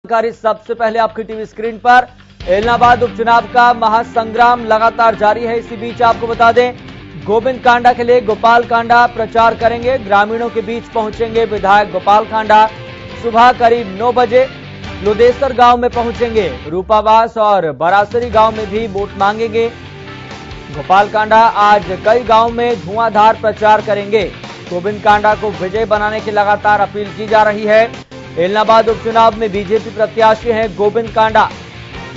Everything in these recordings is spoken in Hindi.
जानकारी सबसे पहले आपकी टीवी स्क्रीन पर। एलनाबाद उपचुनाव का महासंग्राम लगातार जारी है। इसी बीच आपको बता दें, गोविंद कांडा के लिए गोपाल कांडा प्रचार करेंगे। ग्रामीणों के बीच पहुंचेंगे विधायक गोपाल कांडा। सुबह करीब 9 बजे लुदेसर गांव में पहुंचेंगे। रूपावास और बरासरी गांव में भी वोट मांगेंगे। गोपाल कांडा आज कई गांव में धुआंधार प्रचार करेंगे। गोविंद कांडा को विजय बनाने की लगातार अपील की जा रही है। एलनाबाद उपचुनाव में बीजेपी प्रत्याशी हैं गोविंद कांडा।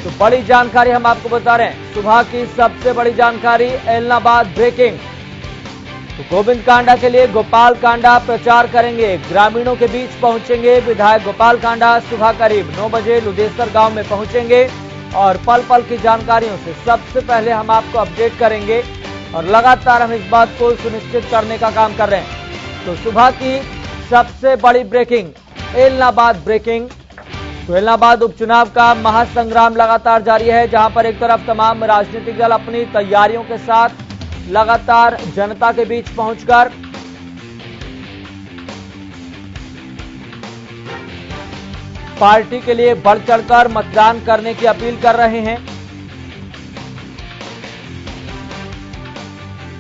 तो बड़ी जानकारी हम आपको बता रहे हैं, सुबह की सबसे बड़ी जानकारी एलनाबाद ब्रेकिंग। तो गोविंद कांडा के लिए गोपाल कांडा प्रचार करेंगे। ग्रामीणों के बीच पहुंचेंगे विधायक गोपाल कांडा। सुबह करीब 9 बजे लुदेसर गांव में पहुंचेंगे और पल पल की जानकारियों से सबसे पहले हम आपको अपडेट करेंगे और लगातार हम इस बात को सुनिश्चित करने का काम कर रहे हैं। तो सुबह की सबसे बड़ी ब्रेकिंग, एलनाबाद ब्रेकिंग। तो एलनाबाद उपचुनाव का महासंग्राम लगातार जारी है, जहां पर एक तरफ तमाम राजनीतिक दल अपनी तैयारियों के साथ लगातार जनता के बीच पहुंचकर पार्टी के लिए बढ़ चढ़कर मतदान करने की अपील कर रहे हैं।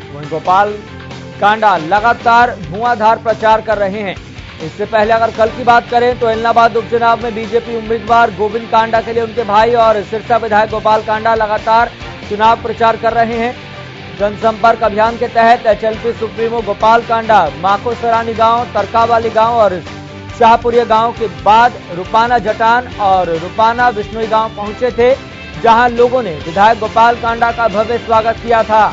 वहीं गोपाल कांडा लगातार धुआंधार प्रचार कर रहे हैं। इससे पहले अगर कल की बात करें तो एलनाबाद उपचुनाव में बीजेपी उम्मीदवार गोविंद कांडा के लिए उनके भाई और सिरसा विधायक गोपाल कांडा लगातार चुनाव प्रचार कर रहे हैं। जनसंपर्क अभियान के तहत एचएलपी सुप्रीमो गोपाल कांडा माको सरानी गांव, तरकावाली गांव और शाहपुरिया गांव के बाद रूपाना जटान और रूपाना विष्णुई गांव पहुंचे थे, जहां लोगों ने विधायक गोपाल कांडा का भव्य स्वागत किया था।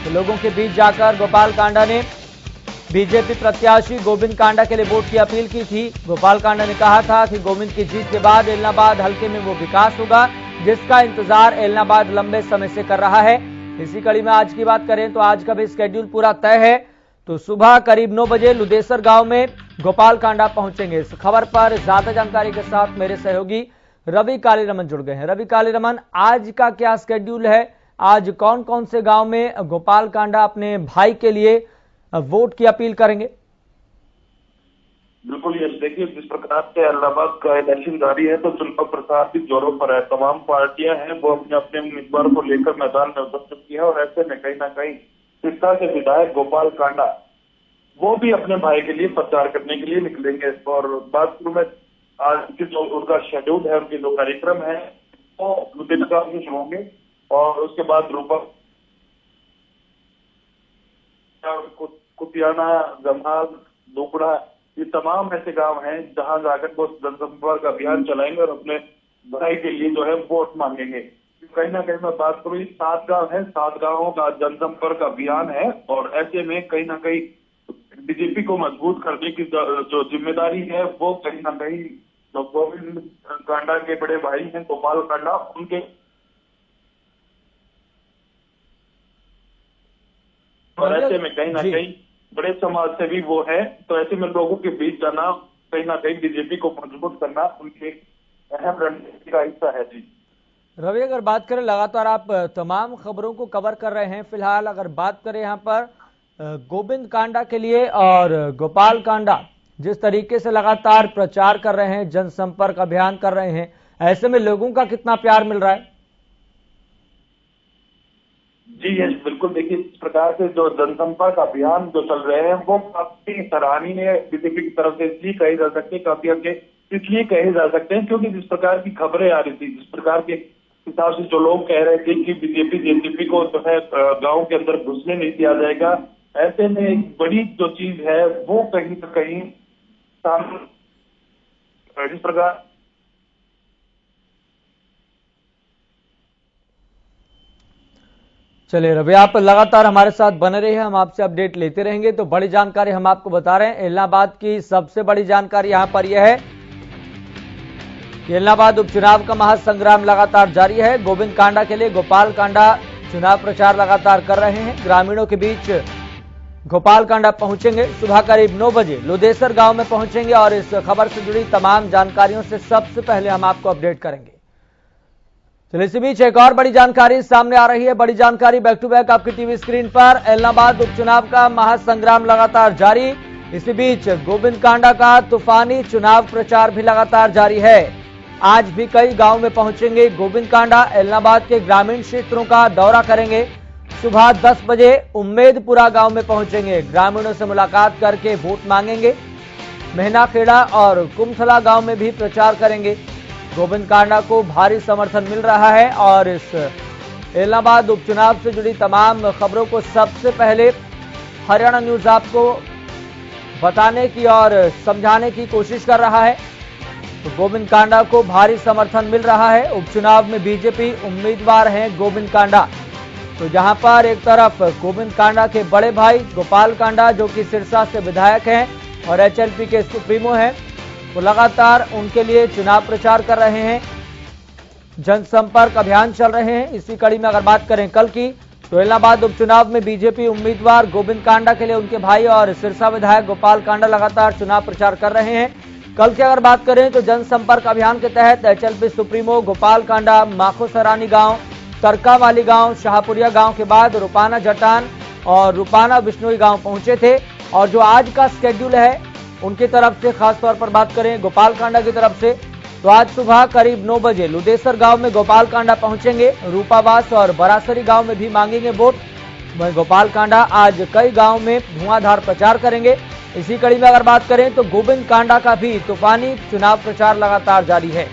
तो लोगों के बीच जाकर गोपाल कांडा ने बीजेपी प्रत्याशी गोविंद कांडा के लिए वोट की अपील की थी। गोपाल कांडा ने कहा था कि गोविंद की जीत के बाद एलनाबाद हल्के में वो विकास होगा जिसका इंतजार एलनाबाद लंबे समय से कर रहा है। इसी कड़ी में आज की बात करें तो आज का भी स्केड्यूल पूरा तय है। तो सुबह करीब 9 बजे लुदेसर गांव में गोपाल कांडा पहुंचेंगे। इस खबर पर ज्यादा जानकारी के साथ मेरे सहयोगी रवि कालीरमन जुड़ गए हैं। रवि कालीरमन, आज का क्या स्केड्यूल है? आज कौन कौन से गांव में गोपाल कांडा अपने भाई के लिए वोट की अपील करेंगे? बिल्कुल, ये देखिए जिस प्रकार से इलाहाबाद का इलेक्शन जारी है तो चुनाव प्रचार भी जोरों पर है। तमाम पार्टियां हैं वो अपने अपने उम्मीदवार को लेकर मैदान में उतर चुकी है और ऐसे में कहीं ना कहीं सिरसा के विधायक गोपाल कांडा वो भी अपने भाई के लिए प्रचार करने के लिए निकलेंगे। और बात करूं मैं आज की जो उनका शेड्यूल है, उनके जो कार्यक्रम है वो लुधियाना से शुरू होंगे और उसके बाद रूपा, कुतियाना, जमाल, दोपड़ा, ये तमाम ऐसे गांव हैं जहां जाकर वो जनसंपर्क अभियान चलाएंगे और अपने भाई के लिए जो है वोट मांगेंगे। कहीं ना कहीं मैं बात करूं, 7 गांव है, 7 गांवों का जनसंपर्क अभियान है और ऐसे में कहीं ना कहीं बीजेपी को मजबूत करने की जो जिम्मेदारी है वो कहीं ना कहीं जो गोविंद कांडा के बड़े भाई हैं गोपाल कांडा, उनके और ऐसे में कहीं ना कहीं बड़े समाज से भी वो है। तो ऐसे में लोगों के बीच जाना, कहीं ना कहीं बीजेपी को मजबूत करना उनके अहम रणनीति का हिस्सा है। जी रवि, अगर बात करें, लगातार आप तमाम खबरों को कवर कर रहे हैं। फिलहाल अगर बात करें यहाँ पर गोविंद कांडा के लिए और गोपाल कांडा जिस तरीके से लगातार प्रचार कर रहे हैं, जनसंपर्क अभियान कर रहे हैं, ऐसे में लोगों का कितना प्यार मिल रहा है? जी यस, बिल्कुल। देखिए इस प्रकार से जो जनसंपर्क अभियान जो चल रहे हैं वो काफी सराहनीय बीजेपी की तरफ से इसलिए कहे जा सकते हैं, काफी आगे इसलिए कहे जा सकते हैं क्योंकि जिस प्रकार की खबरें आ रही थी, जिस प्रकार के हिसाब से जो लोग कह रहे थे कि बीजेपी जेजेपी को जो है गाँव के अंदर घुसने नहीं दिया जाएगा, ऐसे में एक बड़ी जो चीज है वो कहीं ना कहीं सामने जिस प्रकार चलिए रवि, आप लगातार हमारे साथ बने रहे हैं, हम आपसे अपडेट लेते रहेंगे। तो बड़ी जानकारी हम आपको बता रहे हैं। एलनाबाद की सबसे बड़ी जानकारी यहां पर यह है कि एलनाबाद उपचुनाव का महासंग्राम लगातार जारी है। गोविंद कांडा के लिए गोपाल कांडा चुनाव प्रचार लगातार कर रहे हैं। ग्रामीणों के बीच गोपाल कांडा पहुंचेंगे। सुबह करीब 9 बजे लुदेसर गांव में पहुंचेंगे और इस खबर से जुड़ी तमाम जानकारियों से सबसे पहले हम आपको अपडेट करेंगे। चलिए इसी बीच एक और बड़ी जानकारी सामने आ रही है। बड़ी जानकारी बैक टू बैक आपकी टीवी स्क्रीन पर। एलनाबाद उपचुनाव का महासंग्राम लगातार जारी। इसी बीच गोविंद कांडा का तूफानी चुनाव प्रचार भी लगातार जारी है। आज भी कई गांव में पहुंचेंगे। गोविंद कांडा एलनाबाद के ग्रामीण क्षेत्रों का दौरा करेंगे। सुबह 10 बजे उम्मेदपुरा गांव में पहुंचेंगे। ग्रामीणों से मुलाकात करके वोट मांगेंगे। मेहनाखेड़ा और कुमथला गांव में भी प्रचार करेंगे। गोविंद कांडा को भारी समर्थन मिल रहा है और इस एलनाबाद उपचुनाव से जुड़ी तमाम खबरों को सबसे पहले हरियाणा न्यूज आपको बताने की और समझाने की कोशिश कर रहा है। तो गोविंद कांडा को भारी समर्थन मिल रहा है। उपचुनाव में बीजेपी उम्मीदवार हैं गोविंद कांडा। तो जहां पर एक तरफ गोविंद कांडा के बड़े भाई गोपाल कांडा जो कि सिरसा से विधायक हैं और एचएलपी के सुप्रीमो हैं, वो लगातार उनके लिए चुनाव प्रचार कर रहे हैं। जनसंपर्क अभियान चल रहे हैं। इसी कड़ी में अगर बात करें कल की, तो एलनाबाद उपचुनाव में बीजेपी उम्मीदवार गोविंद कांडा के लिए उनके भाई और सिरसा विधायक गोपाल कांडा लगातार चुनाव प्रचार कर रहे हैं। कल की अगर बात करें तो जनसंपर्क अभियान के तहत एचएलपी सुप्रीमो गोपाल कांडा माखोसरानी गांव, तरकावाली गांव, शाहपुरिया गांव के बाद रूपाना जटान और रूपाना बिश्नोई गांव पहुंचे थे। और जो आज का शेड्यूल है उनकी तरफ से खास तौर पर बात करें गोपाल कांडा की तरफ से, तो आज सुबह करीब 9 बजे लुदेसर गांव में गोपाल कांडा पहुंचेंगे। रूपावास और बरासरी गांव में भी मांगेंगे वोट। वहीं गोपाल कांडा आज कई गांव में धुआंधार प्रचार करेंगे। इसी कड़ी में अगर बात करें तो गोविंद कांडा का भी तूफानी चुनाव प्रचार लगातार जारी है।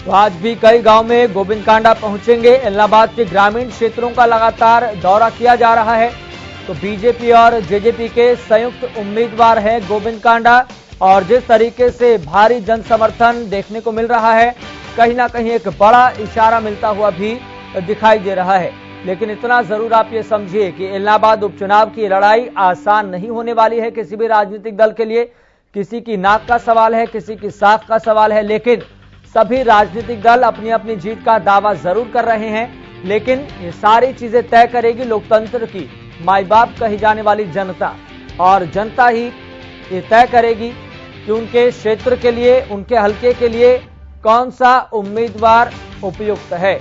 तो आज भी कई गांव में गोविंद कांडा पहुंचेंगे। एलनाबाद के ग्रामीण क्षेत्रों का लगातार दौरा किया जा रहा है। तो बीजेपी और जेजेपी के संयुक्त उम्मीदवार हैं गोविंद कांडा और जिस तरीके से भारी जन समर्थन देखने को मिल रहा है, कहीं ना कहीं एक बड़ा इशारा मिलता हुआ भी दिखाई दे रहा है। लेकिन इतना जरूर आप ये समझिए कि एलनाबाद उपचुनाव की लड़ाई आसान नहीं होने वाली है किसी भी राजनीतिक दल के लिए। किसी की नाक का सवाल है, किसी की साख का सवाल है, लेकिन सभी राजनीतिक दल अपनी अपनी जीत का दावा जरूर कर रहे हैं। लेकिन ये सारी चीजें तय करेगी लोकतंत्र की माई बाप कही जाने वाली जनता, और जनता ही ये तय करेगी कि उनके क्षेत्र के लिए, उनके हलके के लिए कौन सा उम्मीदवार उपयुक्त है।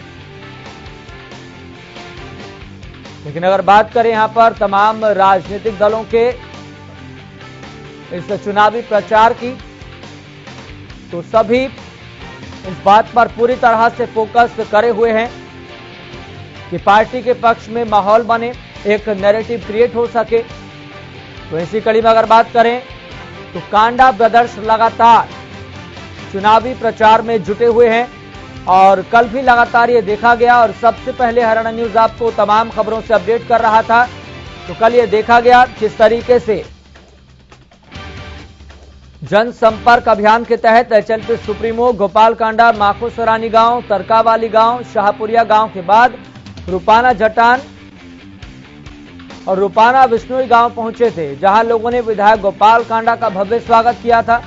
लेकिन अगर बात करें यहां पर तमाम राजनीतिक दलों के इस चुनावी प्रचार की, तो सभी इस बात पर पूरी तरह से फोकस करे हुए हैं कि पार्टी के पक्ष में माहौल बने, एक नैरेटिव क्रिएट हो सके। तो इसी कड़ी में अगर बात करें तो कांडा ब्रदर्स लगातार चुनावी प्रचार में जुटे हुए हैं और कल भी लगातार ये देखा गया। और सबसे पहले हरियाणा न्यूज आपको तमाम खबरों से अपडेट कर रहा था। तो कल ये देखा गया किस तरीके से जनसंपर्क अभियान के तहत एचएलपी सुप्रीमो गोपाल कांडा माखोसरानी गांव, तरकावाली गांव, शाहपुरिया गांव के बाद रूपाना जटान और रूपाना बिश्नोई गांव पहुंचे थे, जहां लोगों ने विधायक गोपाल कांडा का भव्य स्वागत किया था।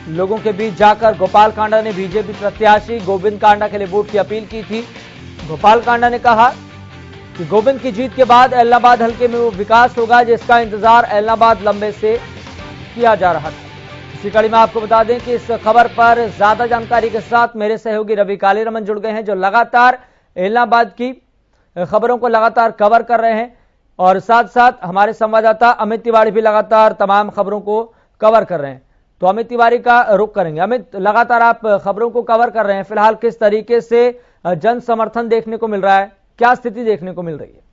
लोगों के बीच जाकर गोपाल कांडा ने बीजेपी प्रत्याशी गोविंद कांडा के लिए वोट की अपील की थी। गोपाल कांडा ने कहा कि गोविंद की जीत के बाद एलनाबाद हल्के में वो विकास होगा जिसका इंतजार एलनाबाद लंबे से किया जा रहा था। इसी कड़ी में आपको बता दें कि इस खबर पर ज्यादा जानकारी के साथ मेरे सहयोगी रवि कालीरमन जुड़ गए हैं, जो लगातार एलनाबाद की खबरों को लगातार कवर कर रहे हैं। और साथ साथ हमारे संवाददाता अमित तिवारी भी लगातार तमाम खबरों को कवर कर रहे हैं। तो अमित तिवारी का रुख करेंगे। अमित, लगातार आप खबरों को कवर कर रहे हैं, फिलहाल किस तरीके से जन समर्थन देखने को मिल रहा है, क्या स्थिति देखने को मिल रही है?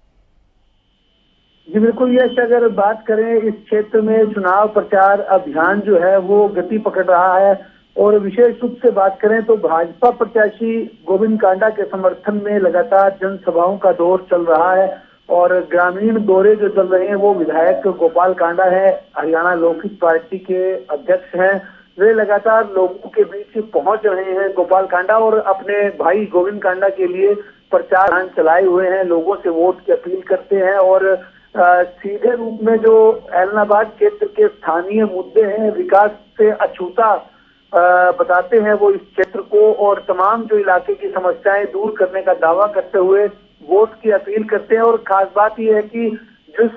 जी बिल्कुल यश, अगर बात करें इस क्षेत्र में चुनाव प्रचार अभियान जो है वो गति पकड़ रहा है। और विशेष रूप से बात करें तो भाजपा प्रत्याशी गोविंद कांडा के समर्थन में लगातार जनसभाओं का दौर चल रहा है। और ग्रामीण दौरे जो चल रहे हैं वो विधायक गोपाल कांडा है, हरियाणा लोकहित पार्टी के अध्यक्ष हैं, वे लगातार लोगों के बीच पहुंच रहे हैं। गोपाल कांडा और अपने भाई गोविंद कांडा के लिए प्रचार अभियान चलाए हुए हैं, लोगों से वोट की अपील करते हैं। और सीधे रूप में जो एलनाबाद क्षेत्र के स्थानीय मुद्दे हैं, विकास से अछूता बताते हैं वो इस क्षेत्र को, और तमाम जो इलाके की समस्याएं दूर करने का दावा करते हुए वोट की अपील करते हैं। और खास बात यह है कि जिस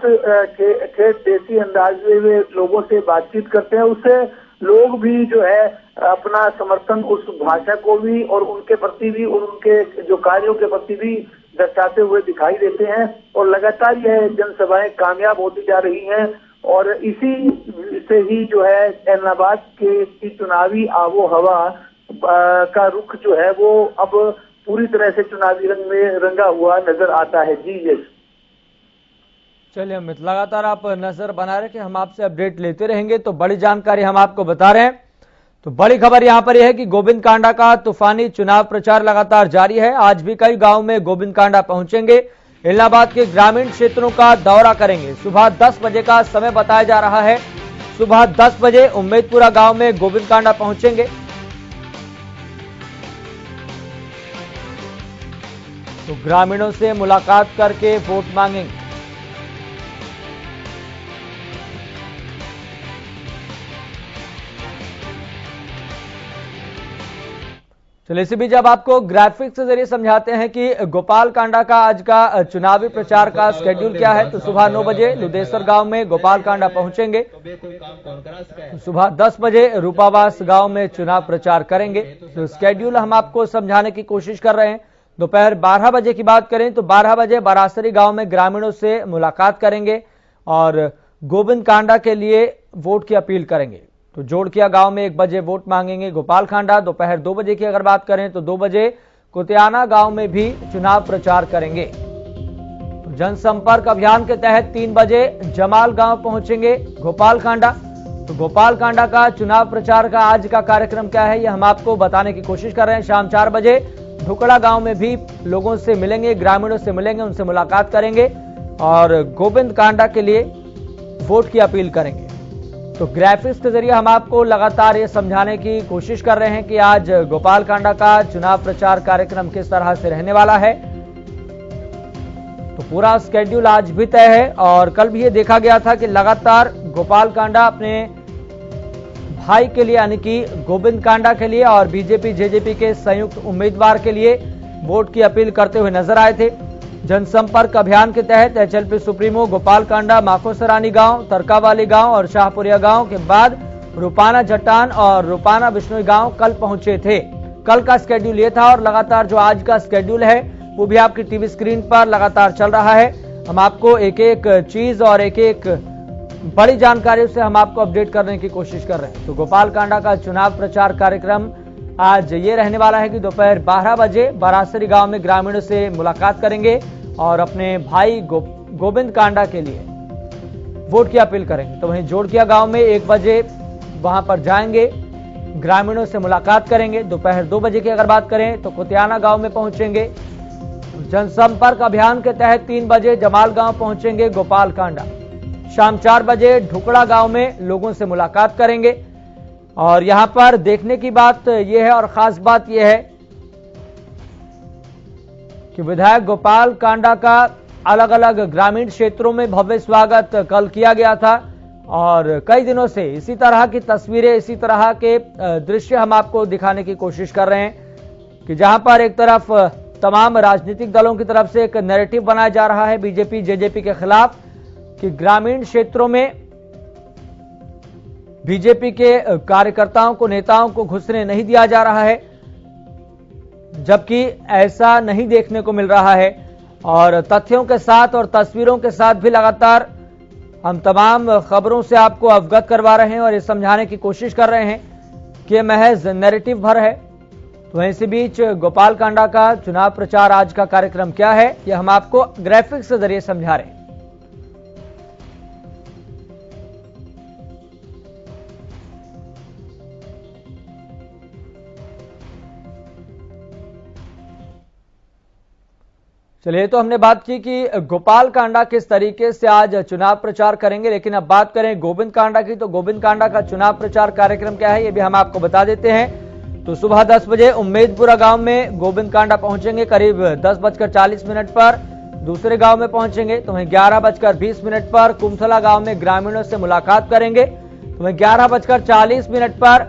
ठेठ देसी अंदाज में वे लोगों से बातचीत करते हैं, उससे लोग भी जो है अपना समर्थन उस भाषा को भी और उनके प्रति भी और उनके जो कार्यों के प्रति भी दर्शाते हुए दिखाई देते हैं। और लगातार यह जनसभाएं कामयाब होती जा रही हैं और इसी से ही जो है ऐलनाबाद की चुनावी आबो हवा का रुख जो है वो अब पूरी तरह से चुनावी रंग में रंगा हुआ नजर आता है। जी यस। चलिए अमित, लगातार आप नजर बना रहे कि हम आपसे अपडेट लेते रहेंगे, तो बड़ी जानकारी हम आपको बता रहे हैं। तो बड़ी खबर यहां पर यह है कि गोविंद कांडा का तूफानी चुनाव प्रचार लगातार जारी है। आज भी कई गांव में गोविंद कांडा पहुंचेंगे, इलाहाबाद के ग्रामीण क्षेत्रों का दौरा करेंगे। सुबह 10 बजे का समय बताया जा रहा है। सुबह 10 बजे उम्मेदपुरा गांव में गोविंद कांडा पहुंचेंगे। तो ग्रामीणों से मुलाकात करके वोट मांगेंगे। चलिए इसी बीच अब आपको ग्राफिक्स के जरिए समझाते हैं कि गोपाल कांडा का आज का चुनावी प्रचार का स्केड्यूल क्या है। तो सुबह 9 बजे लुदेसर गांव में गोपाल कांडा पहुंचेंगे। तो सुबह 10 बजे रूपावास गांव में चुनाव प्रचार करेंगे। तो स्केड्यूल हम आपको समझाने की कोशिश कर रहे हैं। दोपहर 12 बजे की बात करें तो 12 बजे बरासरी गांव में ग्रामीणों से मुलाकात करेंगे और गोविंद कांडा के लिए वोट की अपील करेंगे। तो जोड़किया गांव में 1 बजे वोट मांगेंगे गोपाल कांडा। दोपहर 2 बजे की अगर बात करें तो 2 बजे कुतियाना गांव में भी चुनाव प्रचार करेंगे। तो जनसंपर्क अभियान के तहत 3 बजे जमाल गांव पहुंचेंगे गोपाल कांडा। तो गोपाल कांडा का चुनाव प्रचार का आज का कार्यक्रम क्या है, यह हम आपको बताने की कोशिश कर रहे हैं। शाम 4 बजे ढुकड़ा गांव में भी लोगों से मिलेंगे, ग्रामीणों से मिलेंगे, उनसे मुलाकात करेंगे और गोविंद कांडा के लिए वोट की अपील करेंगे। तो ग्राफिक्स के जरिए हम आपको लगातार ये समझाने की कोशिश कर रहे हैं कि आज गोपाल कांडा का चुनाव प्रचार कार्यक्रम किस तरह से रहने वाला है। तो पूरा स्केड्यूल आज भी तय है और कल भी ये देखा गया था कि लगातार गोपाल कांडा अपने भाई के लिए यानी कि गोविंद कांडा के लिए और बीजेपी जेजेपी के संयुक्त उम्मीदवार के लिए वोट की अपील करते हुए नजर आए थे। जनसंपर्क अभियान के तहत एचएलपी सुप्रीमो गोपाल कांडा माखोसरानी गांव, तरकावाली गांव और शाहपुरिया गांव के बाद रूपाना जटान और रूपाना बिश्नोई गांव कल पहुंचे थे। कल का स्केड्यूल ये था और लगातार जो आज का स्केड्यूल है वो भी आपकी टीवी स्क्रीन पर लगातार चल रहा है। हम आपको एक एक चीज और एक एक बड़ी जानकारी से हम आपको अपडेट करने की कोशिश कर रहे हैं। तो गोपाल कांडा का चुनाव प्रचार कार्यक्रम आज ये रहने वाला है कि दोपहर 12 बजे बरासरी गांव में ग्रामीणों से मुलाकात करेंगे और अपने भाई गोविंद कांडा के लिए वोट की अपील करेंगे। तो वहीं जोड़किया गांव में 1 बजे वहां पर जाएंगे, ग्रामीणों से मुलाकात करेंगे। दोपहर 2 बजे की अगर बात करें तो कुतियाना गांव में पहुंचेंगे। जनसंपर्क अभियान के तहत 3 बजे जमाल गांव पहुंचेंगे गोपाल कांडा। शाम 4 बजे ढुकड़ा गांव में लोगों से मुलाकात करेंगे। और यहां पर देखने की बात यह है और खास बात यह है कि विधायक गोपाल कांडा का अलग अलग ग्रामीण क्षेत्रों में भव्य स्वागत कल किया गया था और कई दिनों से इसी तरह की तस्वीरें, इसी तरह के दृश्य हम आपको दिखाने की कोशिश कर रहे हैं कि जहां पर एक तरफ तमाम राजनीतिक दलों की तरफ से एक नैरेटिव बनाया जा रहा है बीजेपी जेजेपी के खिलाफ कि ग्रामीण क्षेत्रों में बीजेपी के कार्यकर्ताओं को, नेताओं को घुसने नहीं दिया जा रहा है, जबकि ऐसा नहीं देखने को मिल रहा है। और तथ्यों के साथ और तस्वीरों के साथ भी लगातार हम तमाम खबरों से आपको अवगत करवा रहे हैं और ये समझाने की कोशिश कर रहे हैं कि महज नैरेटिव भर है। तो इसी बीच गोपाल कांडा का चुनाव प्रचार आज का कार्यक्रम क्या है, यह हम आपको ग्राफिक्स के जरिए समझा रहे हैं। चलिए, तो हमने बात की कि गोपाल कांडा किस तरीके से आज चुनाव प्रचार करेंगे, लेकिन अब बात करें गोविंद कांडा की। तो गोविंद कांडा का चुनाव प्रचार कार्यक्रम क्या है ये भी हम आपको बता देते हैं। तो सुबह 10 बजे उम्मेदपुरा गांव में गोविंद कांडा पहुंचेंगे। करीब 10:40 पर दूसरे गांव में पहुंचेंगे। तो वहीं 11:20 पर कुमथला गांव में ग्रामीणों से मुलाकात करेंगे। तो वहीं 11:40 पर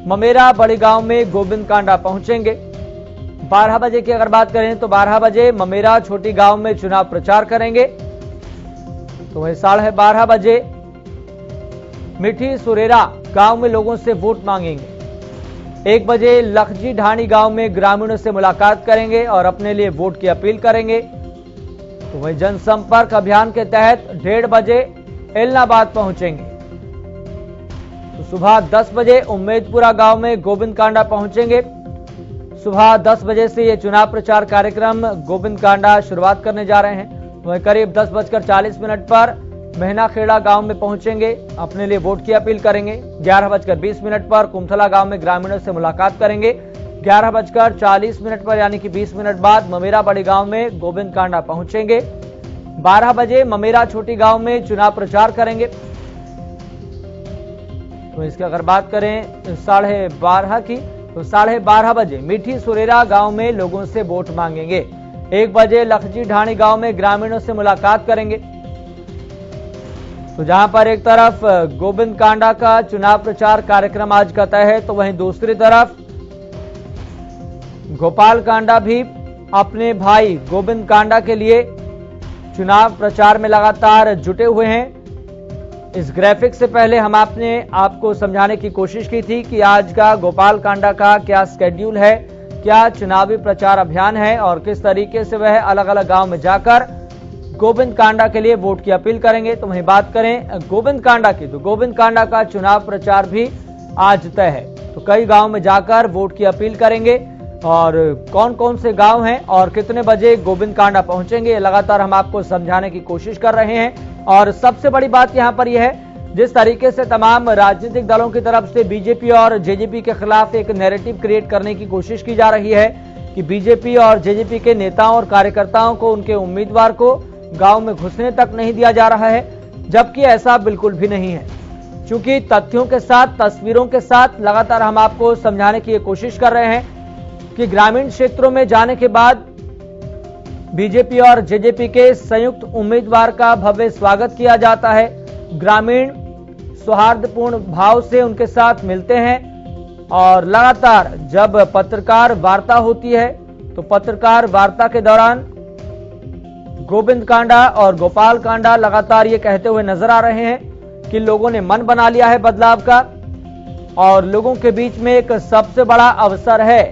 ममेरा बड़ी गांव में गोविंद कांडा पहुंचेंगे। 12 बजे की अगर बात करें तो 12 बजे ममेरा छोटी गांव में चुनाव प्रचार करेंगे। तो वहीं 12:30 बजे मिठी सुरेरा गांव में लोगों से वोट मांगेंगे। 1 बजे लखजी ढाणी गांव में ग्रामीणों से मुलाकात करेंगे और अपने लिए वोट की अपील करेंगे। तो वहीं जनसंपर्क अभियान के तहत 1:30 बजे एलनाबाद पहुंचेंगे। तो सुबह 10 बजे उम्मेदपुरा गांव में गोविंद कांडा पहुंचेंगे। सुबह 10 बजे से ये चुनाव प्रचार कार्यक्रम गोविंद कांडा शुरुआत करने जा रहे हैं। वहीं करीब 10:40 पर मेहनाखेड़ा गांव में पहुंचेंगे, अपने लिए वोट की अपील करेंगे। 11:20 पर कुमथला गांव में ग्रामीणों से मुलाकात करेंगे। 11:40 पर यानी कि 20 मिनट बाद ममेरा बड़ी गांव में गोविंद कांडा पहुंचेंगे। 12 बजे ममेरा छोटी गांव में चुनाव प्रचार करेंगे। तो इसकी अगर बात करें 12:30 की, तो 12:30 बजे मीठी सुरेरा गांव में लोगों से वोट मांगेंगे। 1 बजे लखजी ढाणी गांव में ग्रामीणों से मुलाकात करेंगे। तो जहां पर एक तरफ गोविंद कांडा का चुनाव प्रचार कार्यक्रम आज का तय है, तो वहीं दूसरी तरफ गोपाल कांडा भी अपने भाई गोविंद कांडा के लिए चुनाव प्रचार में लगातार जुटे हुए हैं। इस ग्राफिक से पहले हम आपको समझाने की कोशिश की थी कि आज का गोपाल कांडा का क्या शेड्यूल है, क्या चुनावी प्रचार अभियान है और किस तरीके से वह अलग अलग गांव में जाकर गोविंद कांडा के लिए वोट की अपील करेंगे। तो वहीं बात करें गोविंद कांडा की, तो गोविंद कांडा का चुनाव प्रचार भी आज तय है। तो कई गांव में जाकर वोट की अपील करेंगे और कौन कौन से गांव हैं और कितने बजे गोविंद कांडा पहुंचेंगे, लगातार हम आपको समझाने की कोशिश कर रहे हैं। और सबसे बड़ी बात यहां पर यह है, जिस तरीके से तमाम राजनीतिक दलों की तरफ से बीजेपी और जेजेपी के खिलाफ एक नैरेटिव क्रिएट करने की कोशिश की जा रही है कि बीजेपी और जेजेपी के नेताओं और कार्यकर्ताओं को, उनके उम्मीदवार को गांव में घुसने तक नहीं दिया जा रहा है, जबकि ऐसा बिल्कुल भी नहीं है। चूंकि तथ्यों के साथ, तस्वीरों के साथ लगातार हम आपको समझाने की कोशिश कर रहे हैं कि ग्रामीण क्षेत्रों में जाने के बाद बीजेपी और जेजेपी के संयुक्त उम्मीदवार का भव्य स्वागत किया जाता है। ग्रामीण सौहार्दपूर्ण भाव से उनके साथ मिलते हैं और लगातार जब पत्रकार वार्ता होती है, तो पत्रकार वार्ता के दौरान गोविंद कांडा और गोपाल कांडा लगातार ये कहते हुए नजर आ रहे हैं कि लोगों ने मन बना लिया है बदलाव का और लोगों के बीच में एक सबसे बड़ा अवसर है।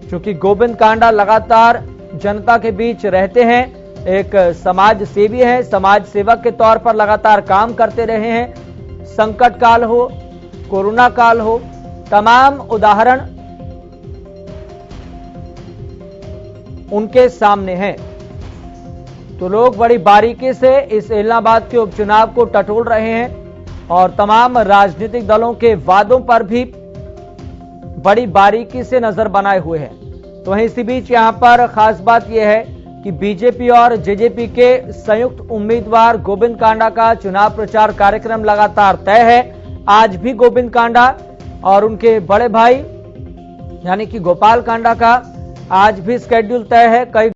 क्योंकि गोविंद कांडा लगातार जनता के बीच रहते हैं, एक समाज सेवी है, समाज सेवक के तौर पर लगातार काम करते रहे हैं। संकट काल हो, कोरोना काल हो, तमाम उदाहरण उनके सामने हैं। तो लोग बड़ी बारीकी से इस एलनाबाद के उपचुनाव को टटोल रहे हैं और तमाम राजनीतिक दलों के वादों पर भी बड़ी बारीकी से नजर बनाए हुए हैं। तो वहीं इसी बीच यहां पर खास बात यह है कि बीजेपी और जेजेपी के संयुक्त उम्मीदवार गोविंद कांडा का चुनाव प्रचार कार्यक्रम लगातार तय है। आज भी गोविंद कांडा और उनके बड़े भाई यानी कि गोपाल कांडा का आज भी शेड्यूल तय है। कई